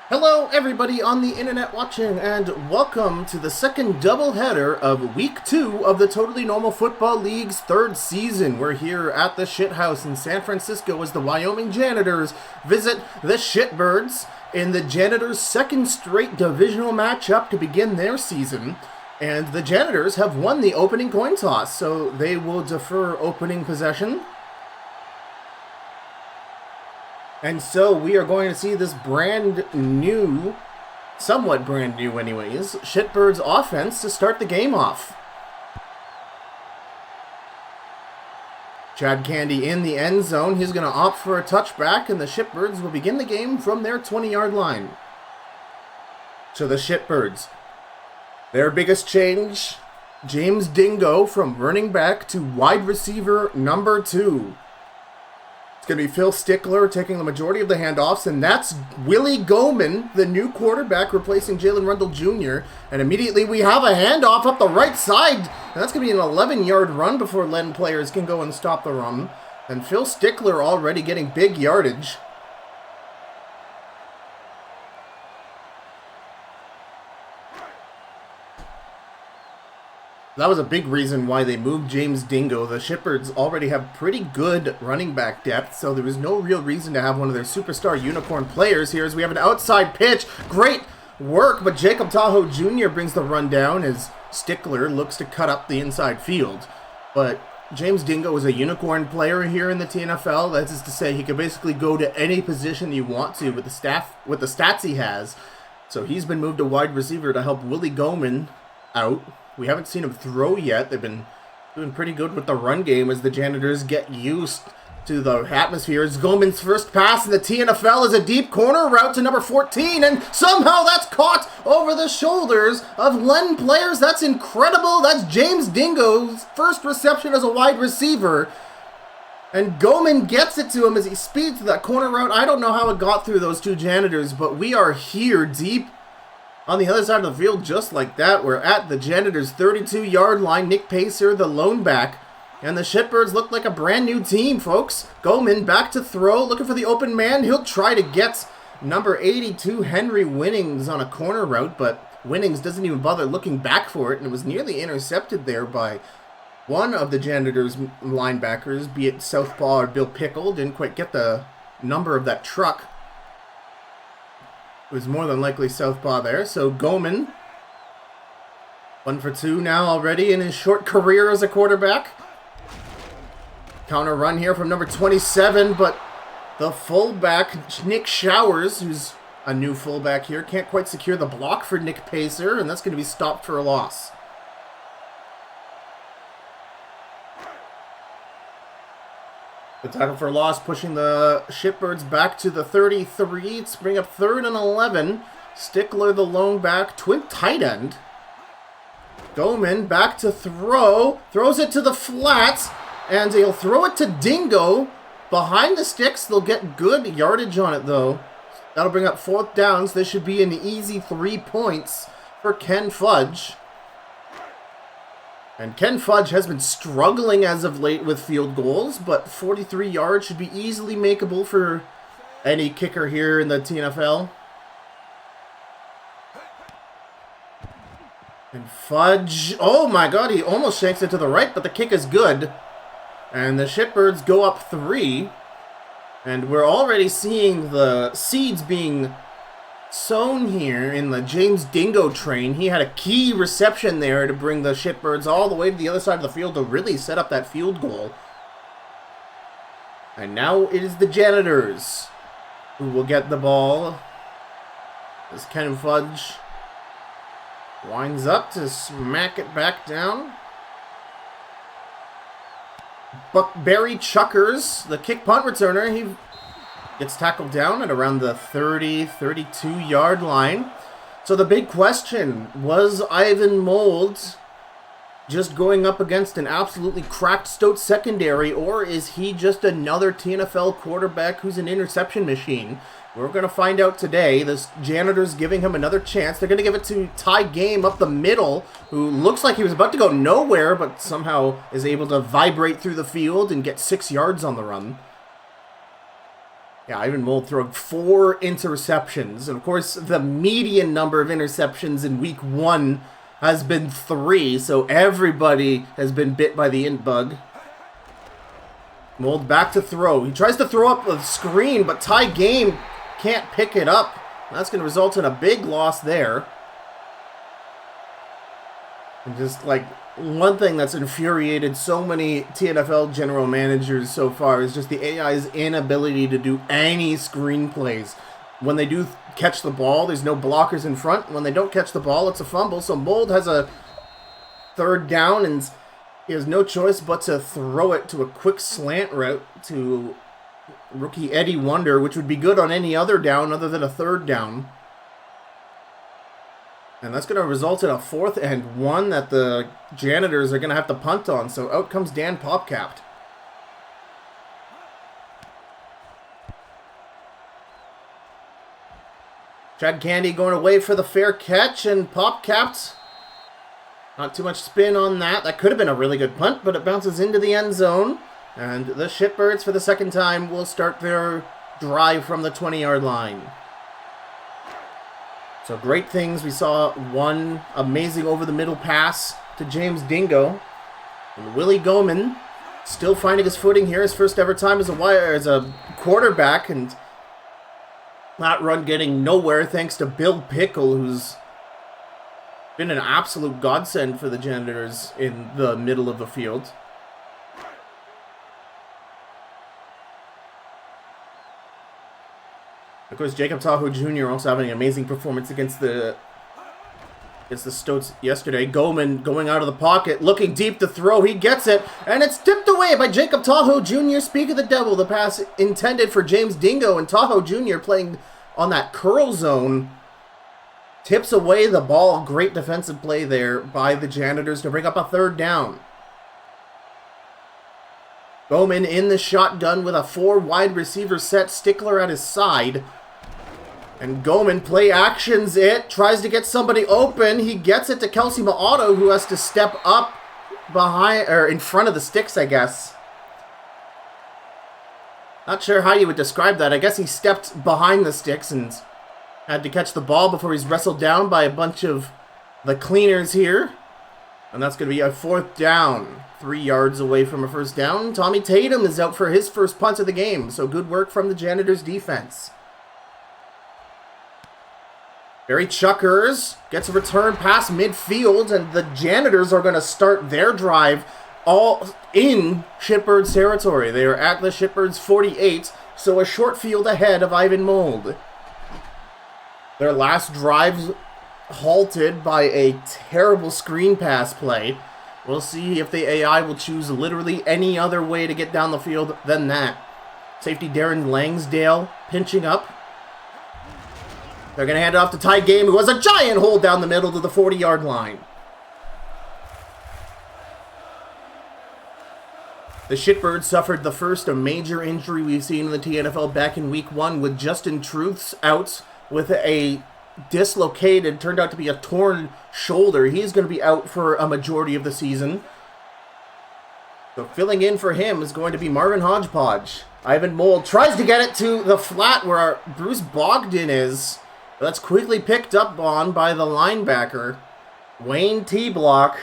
Hello everybody on the internet watching, and welcome to the second doubleheader of Week 2 of the Totally Normal Football League's third season. We're here at the Shithouse in San Francisco as the Wyoming Janitors visit the Shitbirds in the Janitors' second straight divisional matchup to begin their season. And the Janitors have won the opening coin toss, so they will defer opening possession. And so we are going to see this brand new, somewhat brand new anyways, Shitbirds offense to start the game off. Chad Candy in the end zone. He's going to opt for a touchback, and the Shitbirds will begin the game from their 20-yard line. So the Shitbirds, their biggest change, James Dingo from running back to wide receiver number 2. It's going to be Phil Stickler taking the majority of the handoffs, and that's Willie Goman, the new quarterback, replacing Jalen Rundle Jr. And immediately we have a handoff up the right side, and that's going to be an 11-yard run before Len players can go and stop the run. And Phil Stickler already getting big yardage. That was a big reason why they moved James Dingo. The Shitbirds already have pretty good running back depth, so there was no real reason to have one of their superstar unicorn players here as we have an outside pitch. Great work, but Jacob Tahoe Jr. brings the run down as Stickler looks to cut up the inside field. But James Dingo is a unicorn player here in the TNFL. That is to say, he can basically go to any position you want to with the stats he has. So he's been moved to wide receiver to help Willie Goman out. We haven't seen him throw yet. They've been doing pretty good with the run game as the Janitors get used to the atmosphere. It's Goman's first pass in the TNFL is a deep corner route to number 14, and somehow that's caught over the shoulders of Len players. That's incredible. That's James Dingo's first reception as a wide receiver. And Goman gets it to him as he speeds to that corner route. I don't know how it got through those two Janitors, but we are here deep on the other side of the field just like that. We're at the Janitors' 32-yard line. Nick Pacer, the lone back. And the Shitbirds look like a brand new team, folks. Goman back to throw, looking for the open man. He'll try to get number 82, Henry Winnings, on a corner route, but Winnings doesn't even bother looking back for it, and it was nearly intercepted there by one of the Janitors' linebackers, be it Southpaw or Bill Pickle. Didn't quite get the number of that truck. It was more than likely Southpaw there. So Goman, 1 for 2 now already in his short career as a quarterback. Counter run here from number 27, but the fullback, Nick Showers, who's a new fullback here, can't quite secure the block for Nick Pacer, and that's going to be stopped for a loss. The tackle for loss pushing the Shitbirds back to the 33. It's bring up 3rd and 11. Stickler, the lone back, twin tight end. Goman back to throw. Throws it to the flats. And he'll throw it to Dingo. Behind the sticks, they'll get good yardage on it, though. That'll bring up 4th downs. This should be an easy 3 points for Ken Fudge. And Ken Fudge has been struggling as of late with field goals, but 43 yards should be easily makeable for any kicker here in the TNFL. And Fudge, oh my god, he almost shanks it to the right, but the kick is good. And the Shitbirds go up 3. And we're already seeing the seeds being sown here in the James Dingo train. He had a key reception there to bring the Shitbirds all the way to the other side of the field to really set up that field goal. And now it is the Janitors who will get the ball as Ken Fudge winds up to smack it back down. Barry Chuckers, the kick punt returner, he gets tackled down at around the 32-yard line. So the big question, was Ivan Mold just going up against an absolutely cracked Stoat secondary, or is he just another TNFL quarterback who's an interception machine? We're going to find out today. This Janitor's giving him another chance. They're going to give it to Ty Game up the middle, who looks like he was about to go nowhere, but somehow is able to vibrate through the field and get 6 yards on the run. Yeah, Ivan Mold throwing 4 interceptions. And of course, the median number of interceptions in week 1 has been 3. So everybody has been bit by the int bug. Mold back to throw. He tries to throw up a screen, but Ty Game can't pick it up. That's going to result in a big loss there. And just like one thing that's infuriated so many TNFL general managers so far is just the AI's inability to do any screenplays. When they do catch the ball, there's no blockers in front. When they don't catch the ball, it's a fumble. So Mold has a 3rd down and he has no choice but to throw it to a quick slant route to rookie Eddie Wonder, which would be good on any other down other than a 3rd down. And that's going to result in a 4th and 1 that the Janitors are going to have to punt on. So out comes Dan Popcapt. Chad Candy going away for the fair catch, and Popcapt, not too much spin on that. That could have been a really good punt, but it bounces into the end zone. And the Shitbirds, for the 2nd time, will start their drive from the 20-yard line. So great things. We saw one amazing over-the-middle pass to James Dingo. And Willie Goman still finding his footing here. His first ever time as a quarterback. And that run getting nowhere thanks to Bill Pickle, who's been an absolute godsend for the Janitors in the middle of the field. Of course, Jacob Tahoe Jr. also having an amazing performance against the Stoats yesterday. Goman going out of the pocket, looking deep to throw. He gets it, and it's tipped away by Jacob Tahoe Jr. Speak of the devil, the pass intended for James Dingo, and Tahoe Jr. playing on that curl zone. Tips away the ball. Great defensive play there by the Janitors to bring up a 3rd down. Bowman in the shotgun with a 4 wide receiver set. Stickler at his side. And Goman play actions it. Tries to get somebody open. He gets it to Kelsey Maotto, who has to step up behind, or in front of the sticks, I guess. Not sure how you would describe that. I guess he stepped behind the sticks and had to catch the ball before he's wrestled down by a bunch of the cleaners here. And that's going to be a 4th down. 3 yards away from a 1st down. Tommy Tatum is out for his first punt of the game. So good work from the Janitors defense. Barry Chuckers gets a return past midfield. And the Janitors are going to start their drive all in Shitbirds territory. They are at the Shitbirds 48. So a short field ahead of Ivan Mold. Their last drive halted by a terrible screen pass play. We'll see if the AI will choose literally any other way to get down the field than that. Safety Darren Langsdale pinching up. They're going to hand it off to Ty Game, who has a giant hole down the middle to the 40-yard line. The Shitbirds suffered the first major injury we've seen in the TNFL back in week 1 with Justin Truths out with a dislocated, turned out to be a torn shoulder. He's going to be out for a majority of the season. So filling in for him is going to be Marvin Hodgepodge. Ivan Mold tries to get it to the flat where our Bruce Bogdan is. That's quickly picked up on by the linebacker, Wayne T-Block.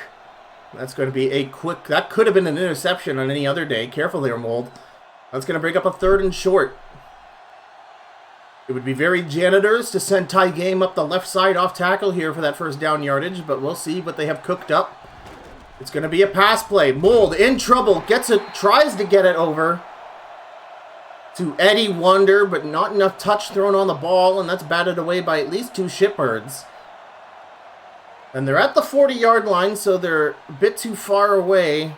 That's going to be a quick... That could have been an interception on any other day. Careful there, Mold. That's going to bring up a 3rd and short. It would be very Janitors to send Ty Game up the left side off tackle here for that 1st down yardage, but we'll see what they have cooked up. It's going to be a pass play. Mold in trouble. Gets it, tries to get it over to Eddie Wonder, but not enough touch thrown on the ball, and that's batted away by at least 2 Shitbirds. And they're at the 40-yard line, so they're a bit too far away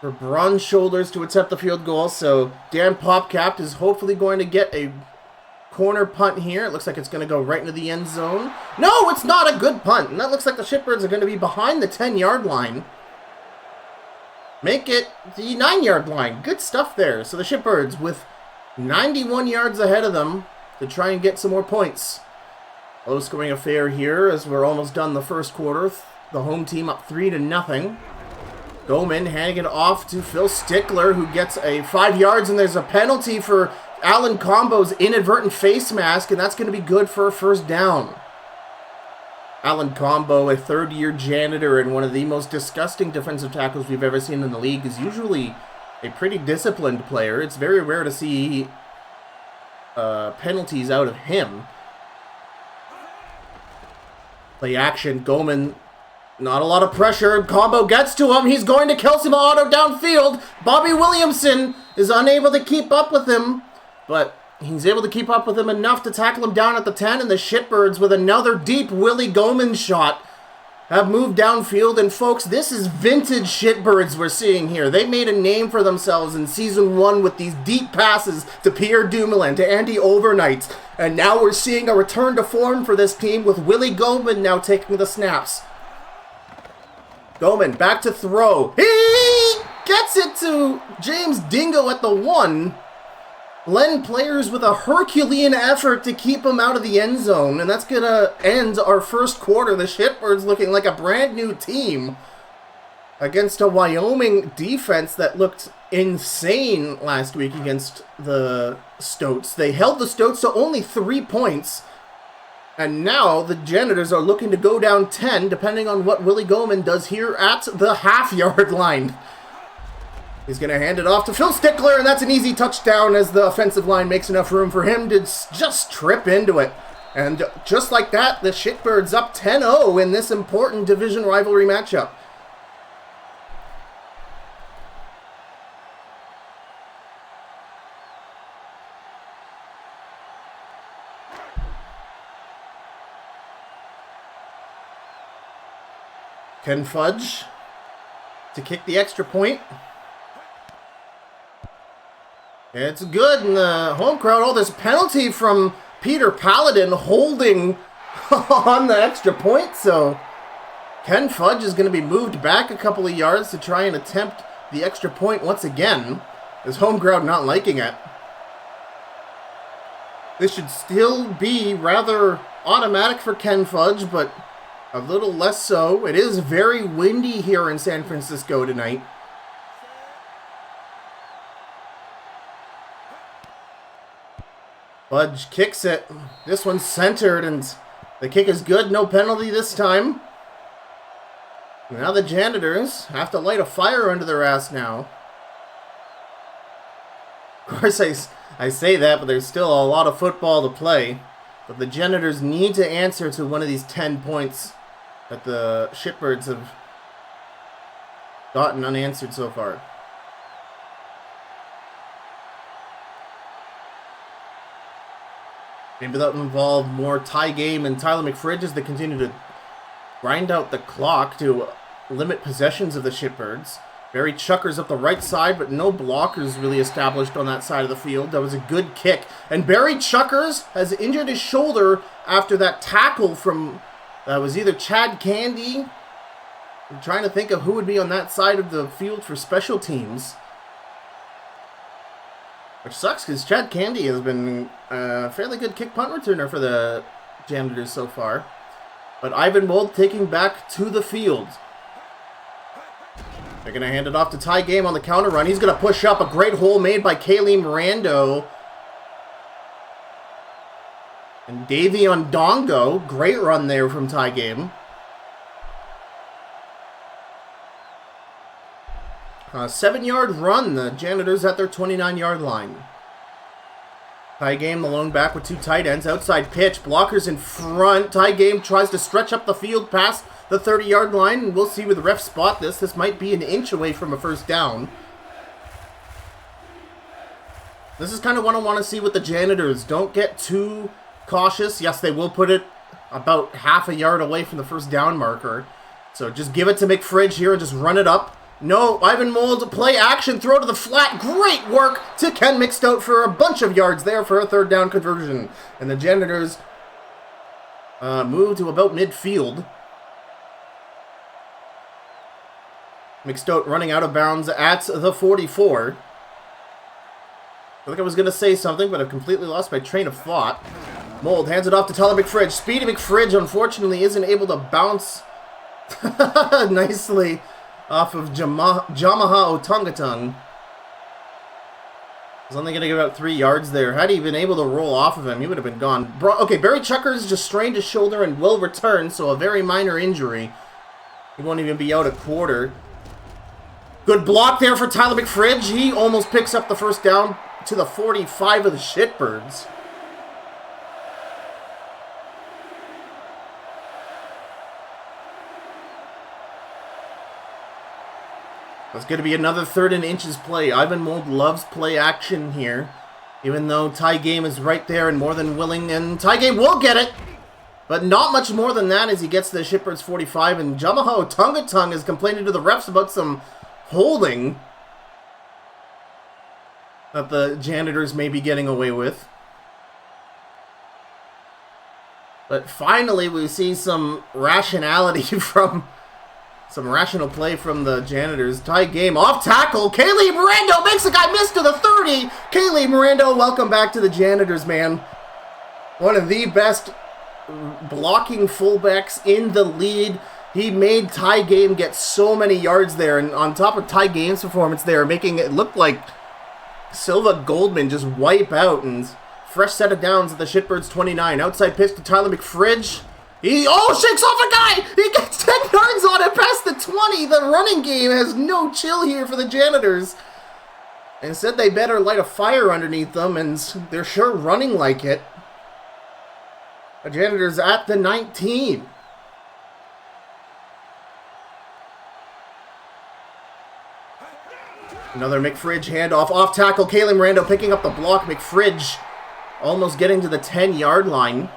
for Bronze Shoulders to attempt the field goal. So Dan Popcapt is hopefully going to get a corner punt here. It looks like it's going to go right into the end zone. No, it's not a good punt. And that looks like the Shitbirds are going to be behind the 10-yard line. Make it the 9-yard line. Good stuff there. So the Shitbirds with 91 yards ahead of them to try and get some more points. Low scoring affair here as we're almost done the first quarter. The home team up 3-0. Goman handing it off to Phil Stickler, who gets a 5 yards, and there's a penalty for Alan Combo's inadvertent face mask, and that's going to be good for a first down. Alan Combo, a third-year janitor and one of the most disgusting defensive tackles we've ever seen in the league, is usually a pretty disciplined player. It's very rare to see penalties out of him. Play action, Goman, not a lot of pressure. Combo gets to him. He's going to Kelsey Milano downfield. Bobby Williamson is unable to keep up with him, but he's able to keep up with him enough to tackle him down at the 10, and the Shitbirds, with another deep Willie Goman shot, have moved downfield. And folks, this is vintage Shitbirds we're seeing here. They made a name for themselves in Season 1 with these deep passes to Pierre Dumoulin, to Andy Overnight. And now we're seeing a return to form for this team with Willie Goman now taking the snaps. Goman back to throw. He gets it to James Dingo at the 1. Len players with a Herculean effort to keep him out of the end zone, and that's going to end our first quarter. The Shitbirds looking like a brand new team against a Wyoming defense that looked insane last week against the Stoats. They held the Stoats to only 3 points, and now the Janitors are looking to go down 10, depending on what Willie Goman does here at the half-yard line. He's going to hand it off to Phil Stickler, and that's an easy touchdown as the offensive line makes enough room for him to just trip into it. And just like that, the Shitbirds up 10-0 in this important division rivalry matchup. Ken Fudge to kick the extra point. It's good in the home crowd. Oh, there's a penalty from Peter Paladin holding on the extra point. So Ken Fudge is going to be moved back a couple of yards to try and attempt the extra point once again. His home crowd not liking it. This should still be rather automatic for Ken Fudge, but a little less so. It is very windy here in San Francisco tonight. Fudge kicks it. This one's centered, and the kick is good. No penalty this time. Now the Janitors have to light a fire under their ass now. Of course, I say that, but there's still a lot of football to play. But the Janitors need to answer to one of these 10 points that the Shitbirds have gotten unanswered so far. Maybe that will involve more tie game and Tyler McFridge as they continue to grind out the clock to limit possessions of the Shitbirds. Barry Chuckers up the right side, but no blockers really established on that side of the field. That was a good kick. And Barry Chuckers has injured his shoulder after that tackle from, that was either Chad Candy. I'm trying to think of who would be on that side of the field for special teams. Which sucks because Chad Candy has been a fairly good kick punt returner for the Janitors so far. But Ivan Mold taking back to the field. They're going to hand it off to Ty Game on the counter run. He's going to push up a great hole made by Kaylee Mirando. And Davion Dongo. Great run there from Ty Game. A 7-yard run. The Janitors at their 29-yard line. Ty Game, the lone back with two tight ends. Outside pitch. Blockers in front. Ty Game tries to stretch up the field past the 30-yard line. And we'll see where the refs spot this. This might be an inch away from a first down. This is kind of what I want to see with the Janitors. Don't get too cautious. Yes, they will put it about half a yard away from the first down marker. So just give it to McFridge here and just run it up. No, Ivan Mold, play action, throw to the flat. Great work to Ken Mixtout for a bunch of yards there for a third down conversion. And the Janitors move to about midfield. Mixtout running out of bounds at the 44. I think I was going to say something, but I've completely lost my train of thought. Mold hands it off to Tyler McFridge. Speedy McFridge, unfortunately, isn't able to bounce nicely off of Jamaha Otungatung. He's only going to give out 3 yards there. Had he been able to roll off of him, he would have been gone. Okay, Barry Chuckers just strained his shoulder and will return, so a very minor injury. He won't even be out a quarter. Good block there for Tyler McFridge. He almost picks up the first down to the 45 of the Shitbirds. It's going to be another 3rd and inches play. Ivan Mold loves play action here. Even though Ty Game is right there and more than willing. And Ty Game will get it. But not much more than that as he gets to the Shitbirds 45. And Jamaha Otungatung is complaining to the refs about some holding that the Janitors may be getting away with. But finally we see some rationality from... Some rational play from the Janitors. Tie game off tackle. Kaylee Mirando makes a guy miss to the 30. Kaylee Mirando, welcome back to the Janitors, man. One of the best blocking fullbacks in the league. He made Ty Game get so many yards there. And on top of Ty Game's performance there, making it look like Silva Goldman just wipe out. And fresh set of downs at the Shitbirds 29. Outside pitch to Tyler McFridge. He shakes off a guy! He gets 10 yards on it past the 20! The running game has no chill here for the Janitors. And said they better light a fire underneath them, and they're sure running like it. The Janitors at the 19. Another McFridge handoff, off tackle. Kaylee Mirando picking up the block. McFridge almost getting to the 10-yard line.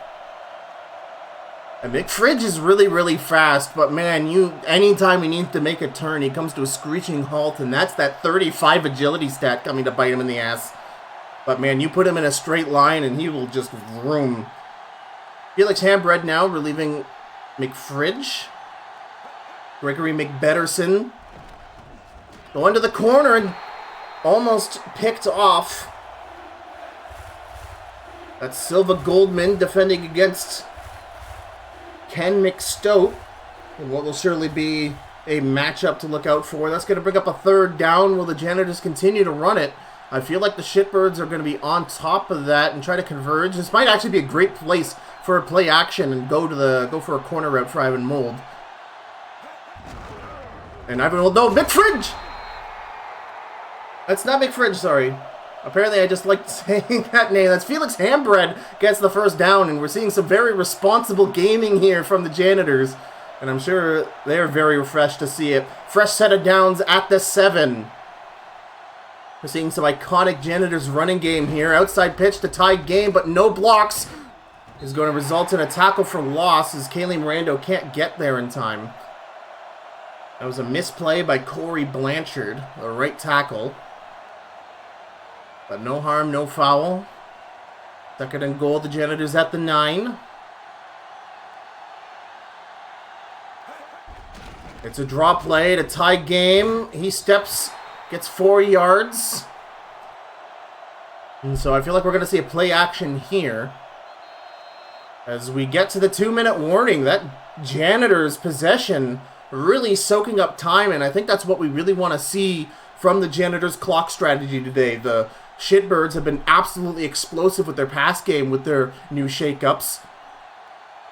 And McFridge is really, really fast, but man, anytime he needs to make a turn, he comes to a screeching halt, and that's that 35 agility stat coming to bite him in the ass. But man, you put him in a straight line, and he will just vroom. Felix Hambred now relieving McFridge. Gregory McBetterson going to the corner and almost picked off. That's Silva Goldman defending against Ken McStote, and what will surely be a matchup to look out for. That's going to bring up a 3rd down. Will the Janitors continue to run it? I feel like the Shitbirds are going to be on top of that and try to converge. This might actually be a great place for a play action and go for a corner route for Ivan Mold. And Ivan Mold, no, McFridge! That's not McFridge, sorry. Apparently I just liked saying that name. That's Felix Hambred gets the first down, and we're seeing some very responsible gaming here from the Janitors. And I'm sure they're very refreshed to see it. Fresh set of downs at the 7. We're seeing some iconic Janitors running game here. Outside pitch to Ty Game, but no blocks. Is going to result in a tackle for loss as Kaylee Mirando can't get there in time. That was a misplay by Corey Blanchard, the right tackle. But no harm, no foul. 2nd and goal, the Janitors at the 9. It's a draw play to Ty Game. He steps, gets 4 yards. And so I feel like we're going to see a play action here. As we get to the 2-minute warning, that Janitors possession really soaking up time. And I think that's what we really want to see from the Janitors clock strategy today. The Shitbirds have been absolutely explosive with their pass game with their new shakeups.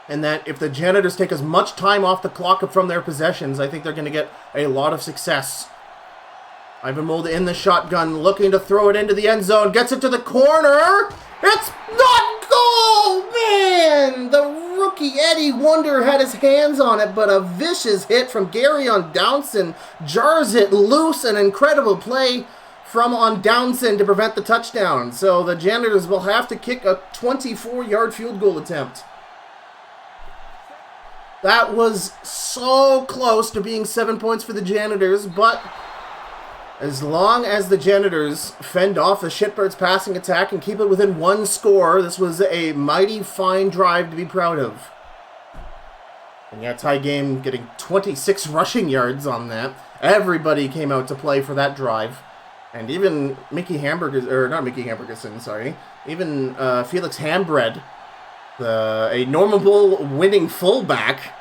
And that if the Janitors take as much time off the clock from their possessions, I think they're going to get a lot of success. Ivan Mold in the shotgun, looking to throw it into the end zone. Gets it to the corner. It's not goal, man! The rookie Eddie Wonder had his hands on it, but a vicious hit from Gary on Downson jars it loose. An incredible play from on Downson to prevent the touchdown. So the Janitors will have to kick a 24-yard field goal attempt. That was so close to being 7 points for the Janitors, but as long as the Janitors fend off the Shitbirds' passing attack and keep it within 1 score, this was a mighty fine drive to be proud of. And yeah, Ty Game getting 26 rushing yards on that. Everybody came out to play for that drive. And even even Felix Hambred, a normable winning fullback,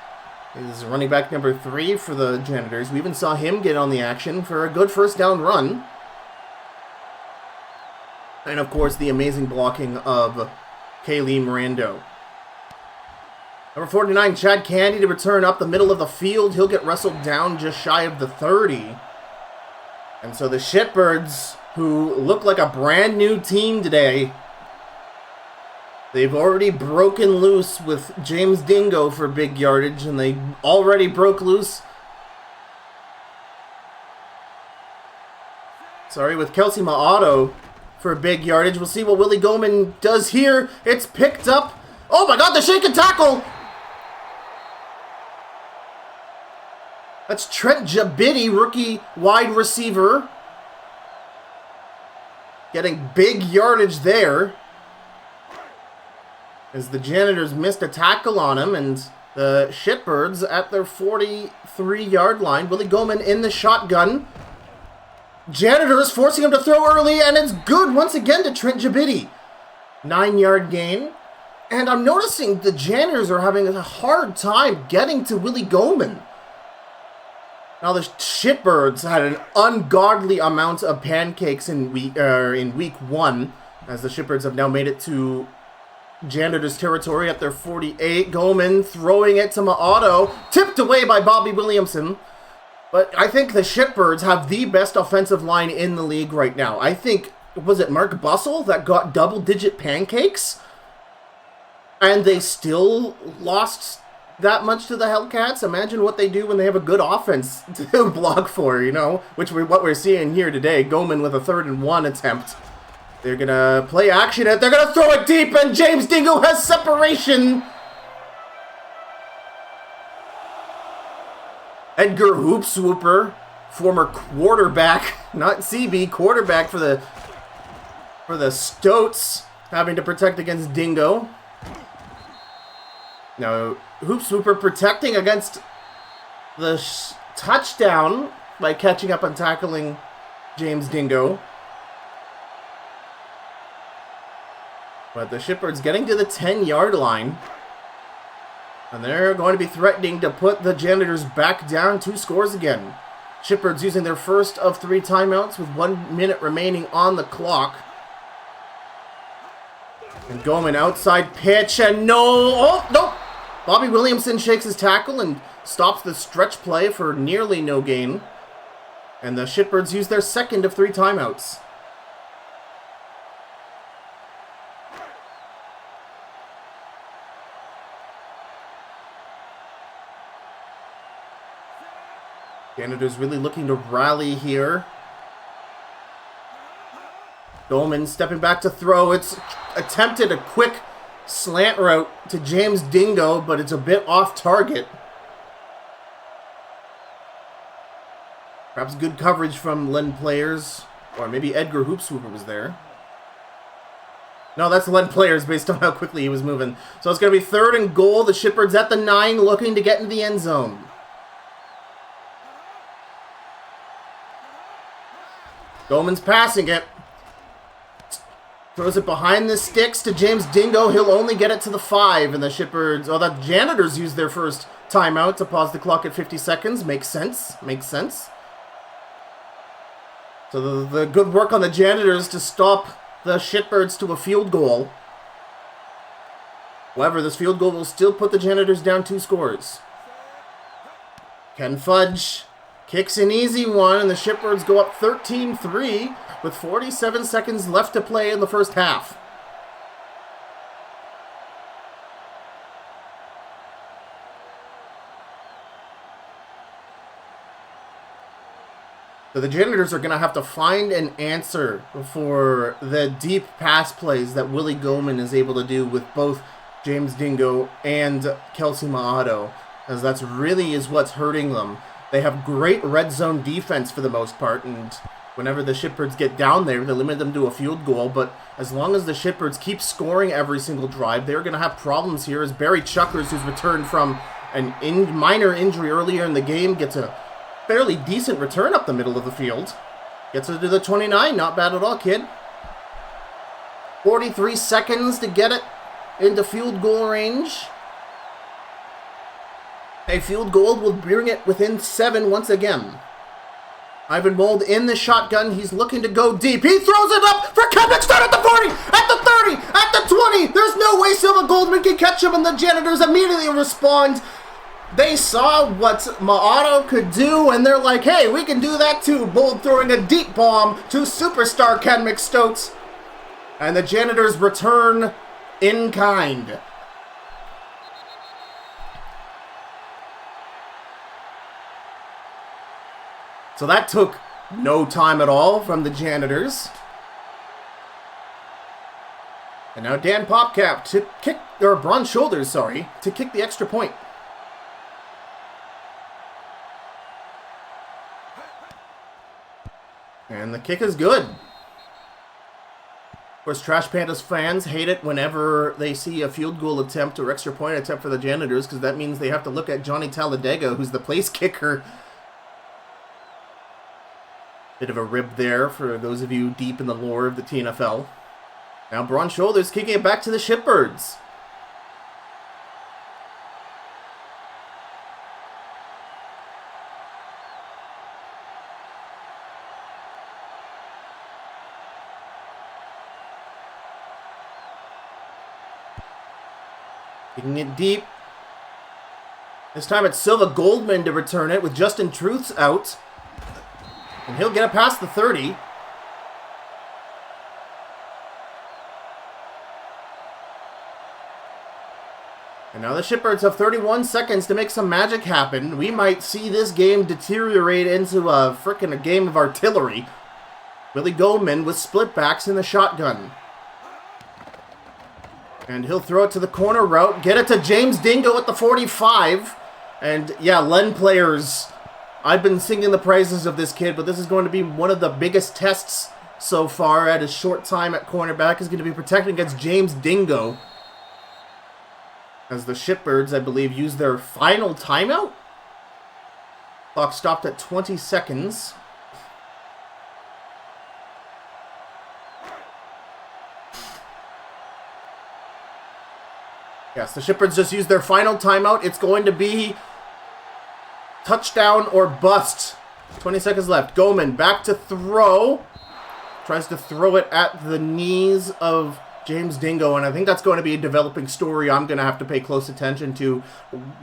is running back number 3 for the Janitors. We even saw him get on the action for a good first down run. And of course, the amazing blocking of Kaylee Mirando. Number 49, Chad Candy to return up the middle of the field. He'll get wrestled down just shy of the 30. And so the Shitbirds, who look like a brand new team today, they've already broken loose with James Dingo for big yardage, and they already broke loose. With Kelsey Ma'ato for big yardage. We'll see what Willie Goman does here. It's picked up. Oh my God, the shake and tackle! That's Trent Jabidi, rookie wide receiver. Getting big yardage there. As the Janitors missed a tackle on him, and the Shitbirds at their 43-yard line. Willie Goman in the shotgun. Janitors forcing him to throw early, and it's good once again to Trent Jabidi. 9-yard gain. And I'm noticing the Janitors are having a hard time getting to Willie Goman. Now the Shitbirds had an ungodly amount of pancakes in week 1, as the Shitbirds have now made it to Janitors territory at their 48. Goman throwing it to Ma'ato, tipped away by Bobby Williamson. But I think the Shitbirds have the best offensive line in the league right now. I think, was it Mark Bussell that got double-digit pancakes? And they still lost that much to the Hellcats? Imagine what they do when they have a good offense to block for, you know? What we're seeing here today. Goman with a 3rd and 1 attempt. They're going to play action. They're going to throw it deep, and James Dingo has separation. Edgar Hoopswooper, former quarterback, not CB, quarterback for the Stoats, having to protect against Dingo. Now, Hoopswooper protecting against the touchdown by catching up and tackling James Dingo. But the Shitbirds getting to the 10-yard line. And they're going to be threatening to put the Janitors back down 2 scores again. Shitbirds using their first of 3 timeouts with 1 minute remaining on the clock. And Goman outside pitch, and no! Bobby Williamson shakes his tackle and stops the stretch play for nearly no gain. And the Shitbirds use their second of 3 timeouts. Janitors really looking to rally here. Goman stepping back to throw. It's attempted a quick slant route to James Dingo, but it's a bit off target. Perhaps good coverage from Len Players, or maybe Edgar Hoopswooper was there. No, that's Len Players based on how quickly he was moving. So it's going to be 3rd and goal. The Shitbirds at the 9 looking to get in the end zone. Goman's passing it. Throws it behind the sticks to James Dingo. He'll only get it to the 5. And the Shitbirds, the Janitors use their first timeout to pause the clock at 50 seconds. Makes sense. So the good work on the Janitors to stop the Shitbirds to a field goal. However, this field goal will still put the Janitors down 2 scores. Ken Fudge kicks an easy one, and the Shitbirds go up 13-3 with 47 seconds left to play in the first half. So the Janitors are going to have to find an answer for the deep pass plays that Willie Goman is able to do with both James Dingo and Kelsey Ma'ato, as that's really is what's hurting them. They have great red zone defense for the most part, and whenever the Shitbirds get down there, they limit them to a field goal. But as long as the Shitbirds keep scoring every single drive, they're going to have problems here, as Barry Chuckers, who's returned from a minor injury earlier in the game, gets a fairly decent return up the middle of the field. Gets it to the 29, not bad at all, kid. 43 seconds to get it into field goal range. A field goal will bring it within 7 once again. Ivan Mold in the shotgun. He's looking to go deep. He throws it up for Kendrick. Start at the 40, at the 30, at the 20. There's no way Silva Goldman can catch him, and the Janitors immediately respond. They saw what Maato could do, and they're like, hey, we can do that too. Mold throwing a deep bomb to superstar Ken McStokes. And the Janitors return in kind. So that took no time at all from the Janitors. And now Dan Popcap to kick, or Bronze Shoulders, sorry, to kick the extra point. And the kick is good. Of course, Trash Pandas fans hate it whenever they see a field goal attempt or extra point attempt for the Janitors, because that means they have to look at Johnny Talladega, who's the place kicker. Bit of a rib there for those of you deep in the lore of the TNFL. Now Bronze Shoulders kicking it back to the Shitbirds. Kicking it deep. This time it's Silva Goldman to return it with Justin Truths out. And he'll get it past the 30. And now the Shitbirds have 31 seconds to make some magic happen. We might see this game deteriorate into a frickin' game of artillery. Willie Goldman with split backs in the shotgun. And he'll throw it to the corner route. Get it to James Dingo at the 45. And yeah, Len players, I've been singing the praises of this kid, but this is going to be one of the biggest tests so far at his short time at cornerback. Is going to be protecting against James Dingo. As the Shitbirds, I believe, use their final timeout. Clock stopped at 20 seconds. Yes, the Shitbirds just used their final timeout. It's going to be touchdown or bust. 20 seconds left. Goldman back to throw. Tries to throw it at the knees of James Dingo, and I think that's going to be a developing story I'm going to have to pay close attention to.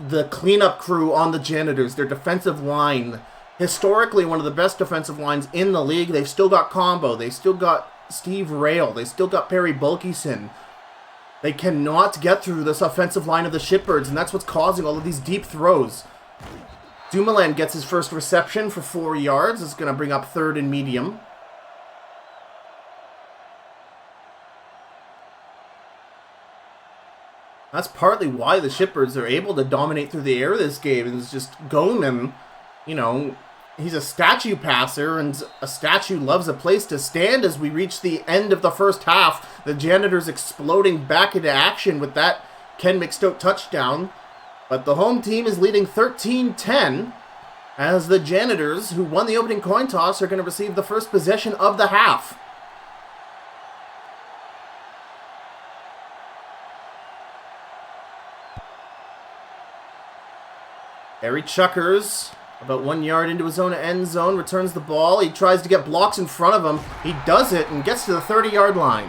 The cleanup crew on the Janitors, their defensive line. Historically, one of the best defensive lines in the league. They've still got Combo. They still got Steve Rail. They still got Perry Bulkison. They cannot get through this offensive line of the Shitbirds, and that's what's causing all of these deep throws. Dumoulin gets his first reception for 4 yards. It's going to bring up 3rd and medium. That's partly why the Shitbirds are able to dominate through the air this game. It's just Goldman, you know, he's a statue passer, and a statue loves a place to stand as we reach the end of the first half. The Janitors exploding back into action with that Ken McStoke touchdown. But the home team is leading 13-10 as the Janitors, who won the opening coin toss, are going to receive the first possession of the half. Harry Chuckers, about 1 yard into his own end zone, returns the ball. He tries to get blocks in front of him. He does it and gets to the 30-yard line.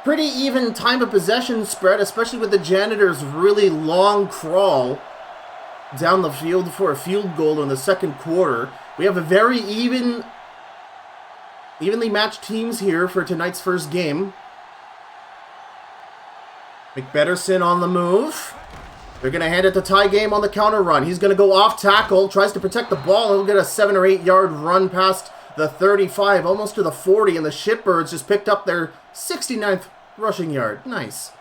Pretty even time of possession spread, especially with the Janitors' really long crawl down the field for a field goal in the second quarter. We have a very evenly matched teams here for tonight's first game. McBetterson on the move. They're going to hand it to Ty Game on the counter run. He's going to go off tackle, tries to protect the ball. He'll get a 7 or 8 yard run past the 35, almost to the 40, and the Shitbirds just picked up their 69th rushing yard. Nice.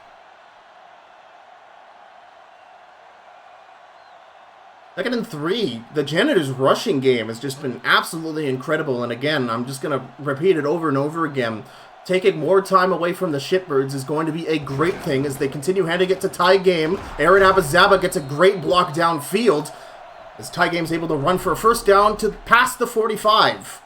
Second and 3. The Janitors' rushing game has just been absolutely incredible, and again, I'm just going to repeat it over and over again. Taking more time away from the Shitbirds is going to be a great thing as they continue handing it to Ty Game. Aaron Abazaba gets a great block downfield as Ty Game's able to run for a first down to past the 45.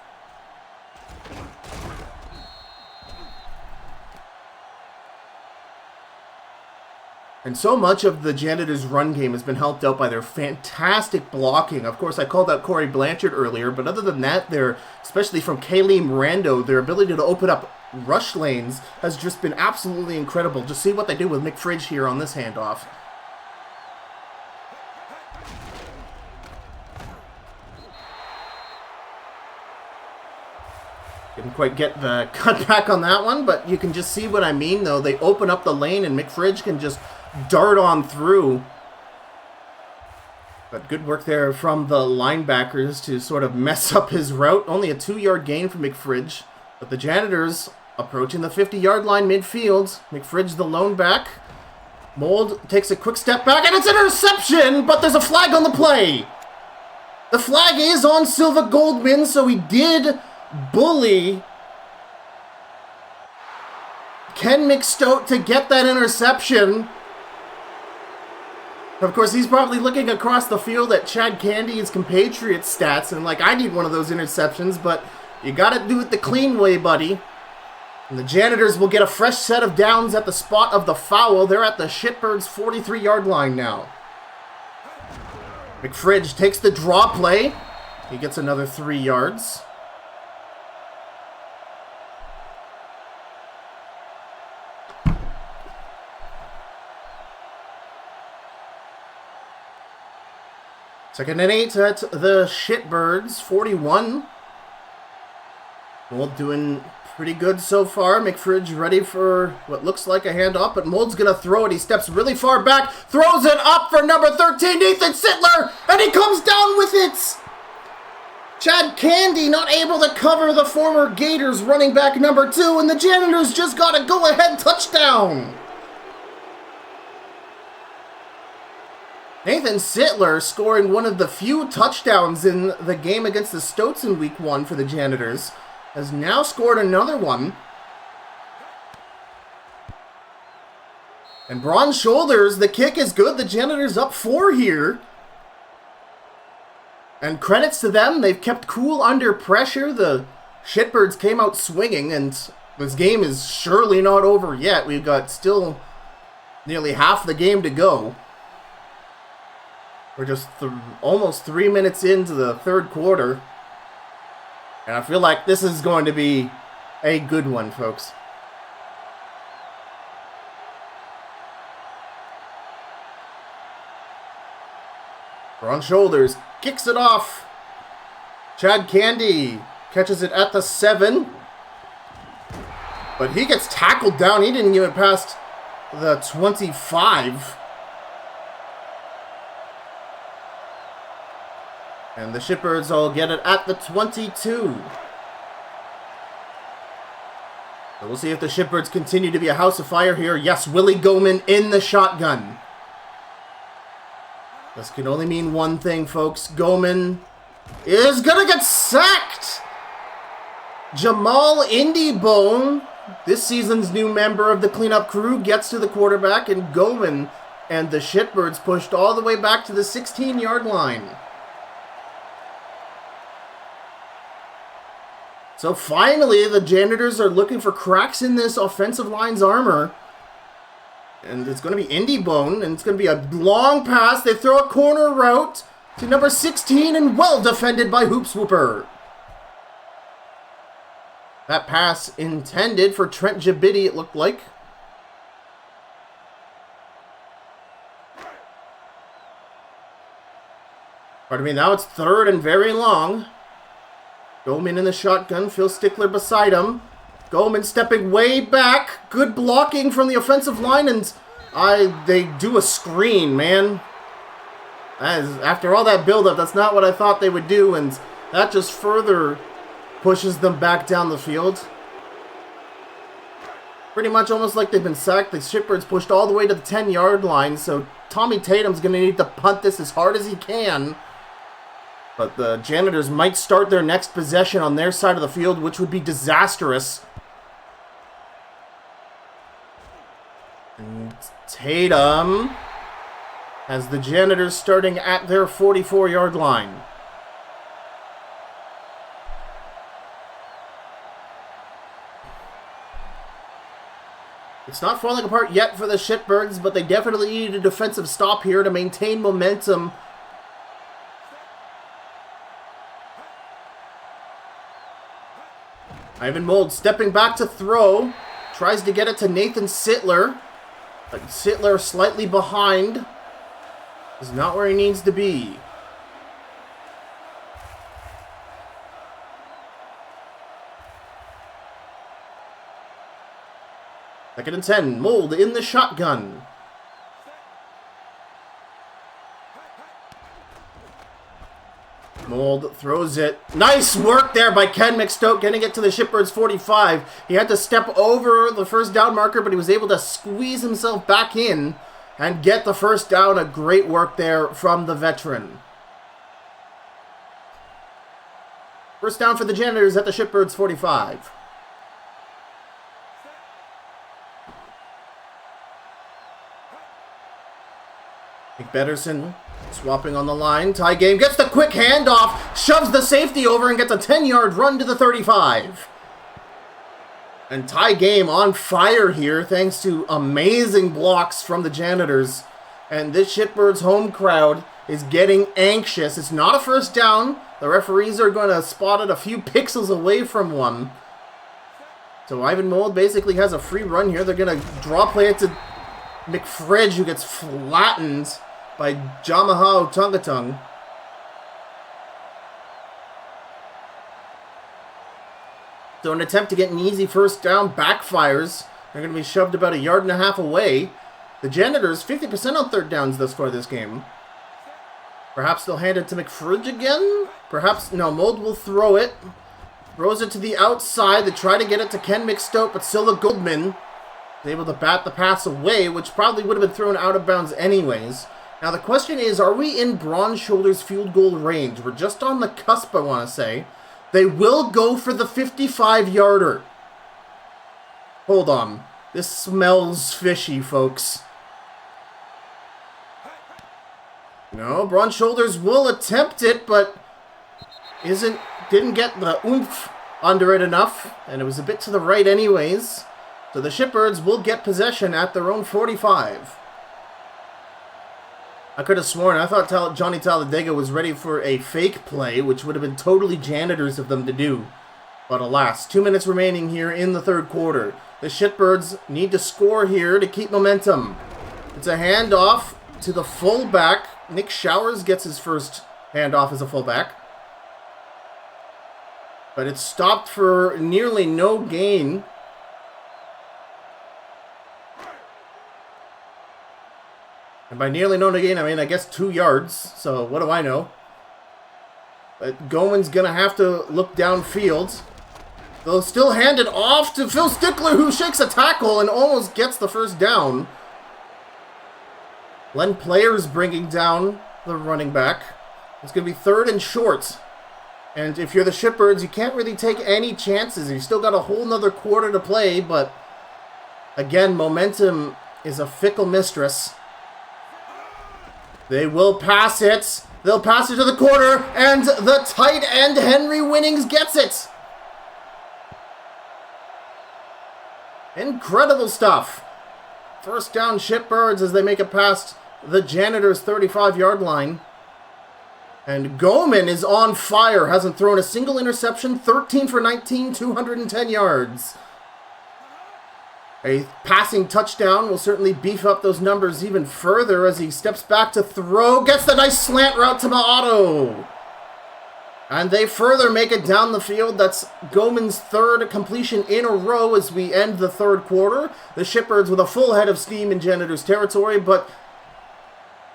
And so much of the Janitors' run game has been helped out by their fantastic blocking. Of course, I called out Corey Blanchard earlier, but other than that, especially from Kayleen Rando, their ability to open up rush lanes has just been absolutely incredible. Just see what they do with McFridge here on this handoff. Didn't quite get the cutback on that one, but you can just see what I mean, though. They open up the lane, and McFridge can just dart on through. But good work there from the linebackers to sort of mess up his route. Only a 2-yard gain for McFridge. But the Janitors approaching the 50-yard line midfield. McFridge the lone back. Mold takes a quick step back, and it's an interception, but there's a flag on the play. The flag is on Silva Goldman, so he did bully Ken McStote to get that interception. Of course, he's probably looking across the field at Chad Candy's compatriots stats and like, I need one of those interceptions, but you gotta do it the clean way, buddy. And the Janitors will get a fresh set of downs at the spot of the foul. They're at the Shitbirds' 43-yard line now. McFridge takes the draw play. He gets another 3 yards. Second and 8 at the Shitbirds, 41. Mold doing pretty good so far. McFridge ready for what looks like a handoff, but Mold's going to throw it. He steps really far back, throws it up for number 13, Ethan Sittler, and he comes down with it! Chad Candy not able to cover the former Gators running back number 2, and the Janitors just got a go-ahead touchdown! Nathan Sittler scoring one of the few touchdowns in the game against the Stoats in Week 1 for the Janitors, has now scored another one. And Braun Shoulders, the kick is good. The Janitors up 4 here. And credits to them, they've kept cool under pressure. The Shitbirds came out swinging, and this game is surely not over yet. We've got still nearly half the game to go. We're just almost 3 minutes into the third quarter. And I feel like this is going to be a good one, folks. Braun Shoulders kicks it off. Chad Candy catches it at the 7. But he gets tackled down. He didn't get past the 25. And the Shitbirds will get it at the 22. So we'll see if the Shitbirds continue to be a house of fire here. Yes, Willie Goman in the shotgun. This can only mean one thing, folks. Goman is going to get sacked. Jamal Indybone, this season's new member of the cleanup crew, gets to the quarterback, and Goman and the Shitbirds pushed all the way back to the 16-yard line. So finally, the Janitors are looking for cracks in this offensive line's armor. And it's going to be Indybone, and it's going to be a long pass. They throw a corner route to number 16, and well defended by Hoop Swooper. That pass intended for Trent Jabidi, it looked like. Pardon me, now it's third and very long. Goldman in the shotgun, Phil Stickler beside him. Goldman stepping way back. Good blocking from the offensive line, and they do a screen, man. After all that buildup, that's not what I thought they would do, and that just further pushes them back down the field. Pretty much almost like they've been sacked. The Shitbirds pushed all the way to the 10-yard line, so Tommy Tatum's going to need to punt this as hard as he can. But the Janitors might start their next possession on their side of the field, which would be disastrous. And Tatum has the Janitors starting at their 44-yard line. It's not falling apart yet for the Shitbirds, but they definitely need a defensive stop here to maintain momentum. Ivan Mold stepping back to throw. Tries to get it to Nathan Sittler. But Sittler slightly behind. Is not where he needs to be. Second and 10. Mold in the shotgun. Mold throws it. Nice work there by Ken McStoke, getting it to the Shitbirds 45. He had to step over the first down marker, but he was able to squeeze himself back in and get the first down. A great work there from the veteran. First down for the Janitors at the Shitbirds 45. McBetterson swapping on the line. Tie game gets the quick handoff, shoves the safety over, and gets a 10-yard run to the 35. And tie game on fire here thanks to amazing blocks from the Janitors. And this Shitbirds home crowd is getting anxious. It's not a first down. The referees are going to spot it a few pixels away from one. So Ivan Mold basically has a free run here. They're going to draw play it to McFridge, who gets flattened by Jamahao Tungatung. So an attempt to get an easy first down backfires. They're going to be shoved about 1.5 yards away. The Janitors, 50% on third downs thus far this game. Perhaps they'll hand it to McFridge again? Perhaps, no, Mold will throw it. Throws it to the outside. They try to get it to Ken McStoke, but Silla Goldman is able to bat the pass away, which probably would have been thrown out of bounds anyways. Now the question is, are we in Braun Shoulders field goal range? We're just on the cusp, I want to say. They will go for the 55-yarder. Hold on. This smells fishy, folks. No, Braun Shoulders will attempt it, but didn't get the oomph under it enough, and it was a bit to the right anyways. So the Shitbirds will get possession at their own 45. I could have sworn, I thought Johnny Talladega was ready for a fake play, which would have been totally Janitors of them to do. But alas, 2 minutes remaining here in the third quarter. The Shitbirds need to score here to keep momentum. It's a handoff to the fullback. Nick Showers gets his first handoff as a fullback. But it's stopped for nearly no gain. And by nearly no gain, I mean, I guess 2 yards. So what do I know? But Goman's going to have to look downfield. They'll still hand it off to Phil Stickler, who shakes a tackle and almost gets the first down. Len Players bringing down the running back. It's going to be 3rd and short. And if you're the Shitbirds, you can't really take any chances. You've still got a whole nother quarter to play, but again, momentum is a fickle mistress. They will pass it. They'll pass it to the corner, and the tight end, Henry Winnings, gets it. Incredible stuff. First down Shitbirds as they make it past the Janitors' 35-yard line. And Goman is on fire. Hasn't thrown a single interception. 13 for 19, 210 yards. A passing touchdown will certainly beef up those numbers even further as he steps back to throw. Gets the nice slant route to Maato. And they further make it down the field. That's Goman's 3rd completion in a row as we end the third quarter. The Shitbirds with a full head of steam in Janitors territory, but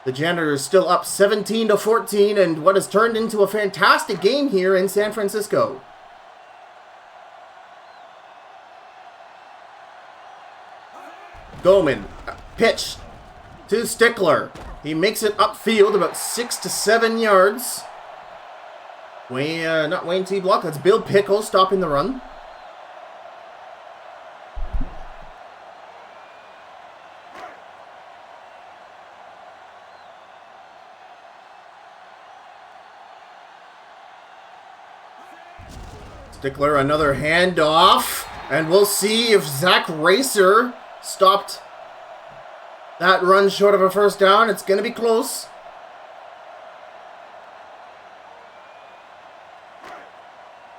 the Janitors still up 17-14 and what has turned into a fantastic game here in San Francisco. Goman, pitch to Stickler. He makes it upfield about 6 to 7 yards. Not Wayne T. Block, that's Bill Pickle stopping the run. Stickler, another handoff. And we'll see if Zach Racer stopped that run short of a first down. It's going to be close.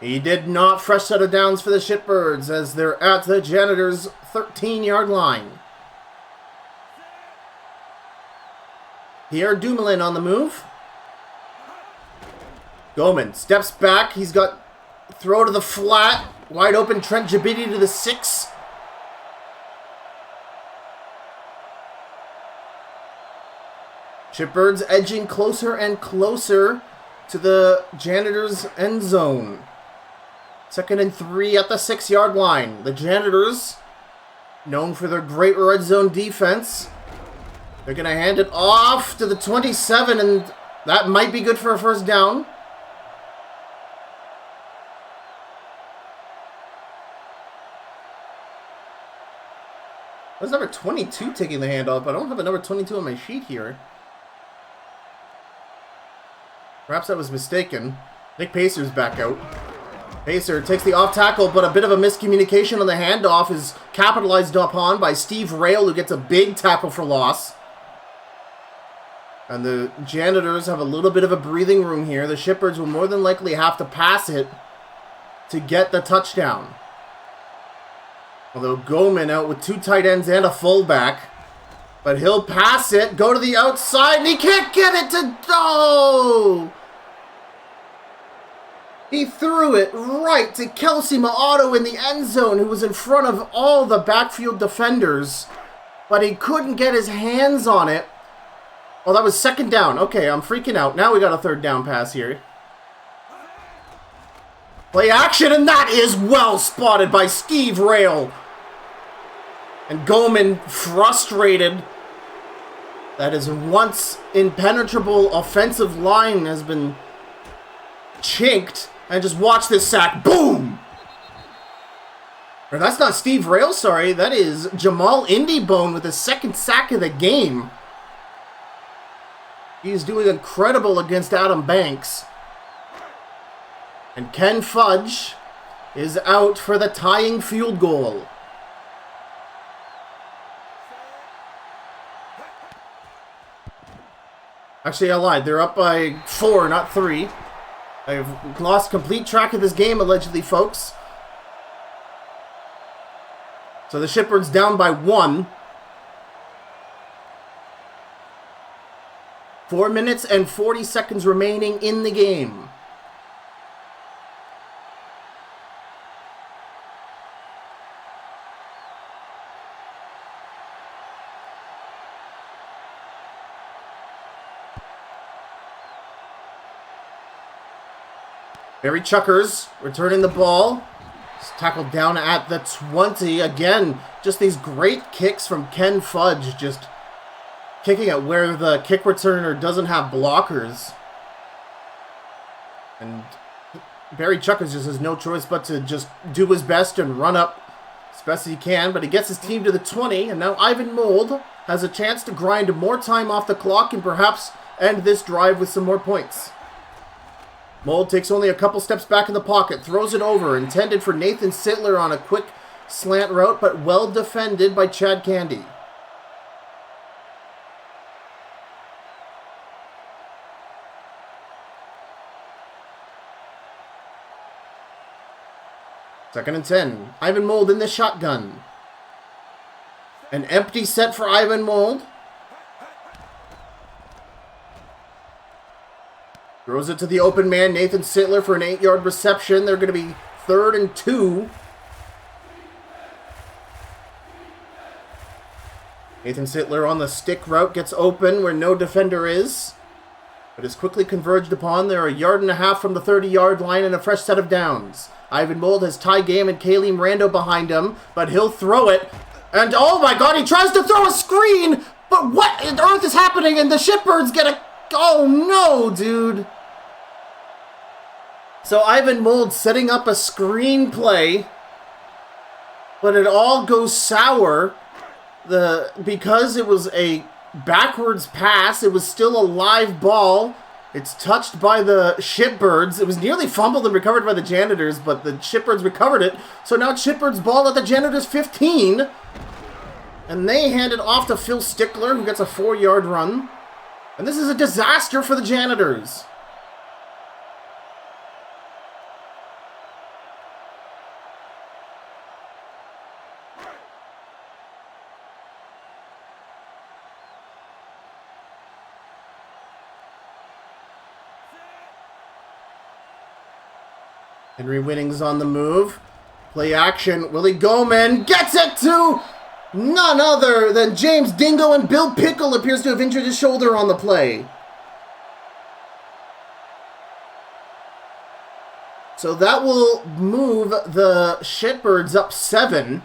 He did not. Fresh set of downs for the Shitbirds as they're at the Janitors' 13-yard line. Pierre Dumoulin on the move. Goman steps back. He's got throw to the flat. Wide open Trent Jabidi to the 6. Shitbirds edging closer and closer to the Janitors' end zone. 2nd and 3 at the 6-yard line. The Janitors, known for their great red zone defense, they're going to hand it off to the 27, and that might be good for a first down. That's number 22 taking the handoff, but I don't have a number 22 on my sheet here. Perhaps I was mistaken. Nick Pacer's back out. Pacer takes the off tackle, but a bit of a miscommunication on the handoff is capitalized upon by Steve Rail, who gets a big tackle for loss. And the Janitors have a little bit of a breathing room here. The Shitbirds will more than likely have to pass it to get the touchdown. Although Goman out with 2 tight ends and a fullback. But he'll pass it, go to the outside, and he can't get it to... Oh! He threw it right to Kelsey Maato in the end zone, who was in front of all the backfield defenders. But he couldn't get his hands on it. Oh, that was 2nd down. Okay, I'm freaking out. Now we got a 3rd down pass here. Play action, and that is well spotted by Steve Rail. And Goman frustrated that his once impenetrable offensive line has been chinked. And just watch this sack. Boom! Or that's not Steve Rail, sorry. That is Jamal Indiebone with his 2nd sack of the game. He's doing incredible against Adam Banks. And Ken Fudge is out for the tying field goal. Actually, I lied. They're up by 4, not 3. I've lost complete track of this game, allegedly, folks. So the Shitbirds down by 1. 4 minutes and 40 seconds remaining in the game. Barry Chuckers returning the ball. It's tackled down at the 20. Again, just these great kicks from Ken Fudge. Just kicking at where the kick returner doesn't have blockers. And Barry Chuckers just has no choice but to just do his best and run up as best as he can. But he gets his team to the 20. And now Ivan Mold has a chance to grind more time off the clock and perhaps end this drive with some more points. Mold takes only a couple steps back in the pocket, throws it over, intended for Nathan Sittler on a quick slant route, but well defended by Chad Candy. Second and 10. Ivan Mold in the shotgun. An empty set for Ivan Mold. Throws it to the open man, Nathan Sittler, for an 8-yard reception. They're going to be 3rd and 2. Nathan Sittler on the stick route gets open where no defender is, but is quickly converged upon. They're 1.5 yards from the 30-yard line and a fresh set of downs. Ivan Mold has Ty Game and Kaylee Rando behind him, but he'll throw it. And oh my god, he tries to throw a screen! But what on earth is happening? And the Shitbirds get a... Oh no, dude. So Ivan Mold setting up a screenplay, but it all goes sour. Because it was a backwards pass, it was still a live ball. It's touched by the Shitbirds. It was nearly fumbled and recovered by the Janitors, but the Shitbirds recovered it. So now it's Shitbirds ball at the Janitors 15. And they hand it off to Phil Stickler, who gets a 4-yard run. And this is a disaster for the Janitors. Henry Winning's on the move. Play action. Willie Goman gets it to none other than James Dingo, and Bill Pickle appears to have injured his shoulder on the play. So that will move the Shitbirds up 7.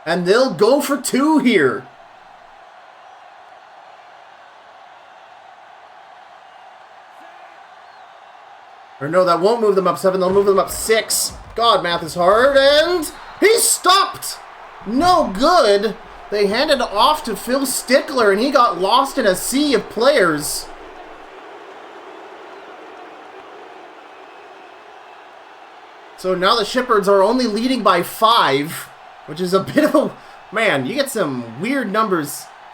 And they'll go for 2 here. Or no, that won't move them up 7. They'll move them up 6. God, math is hard. And he stopped. No good. They handed it off to Phil Stickler, and he got lost in a sea of players. So now the Shitbirds are only leading by 5, which is a bit of a... Man, you get some weird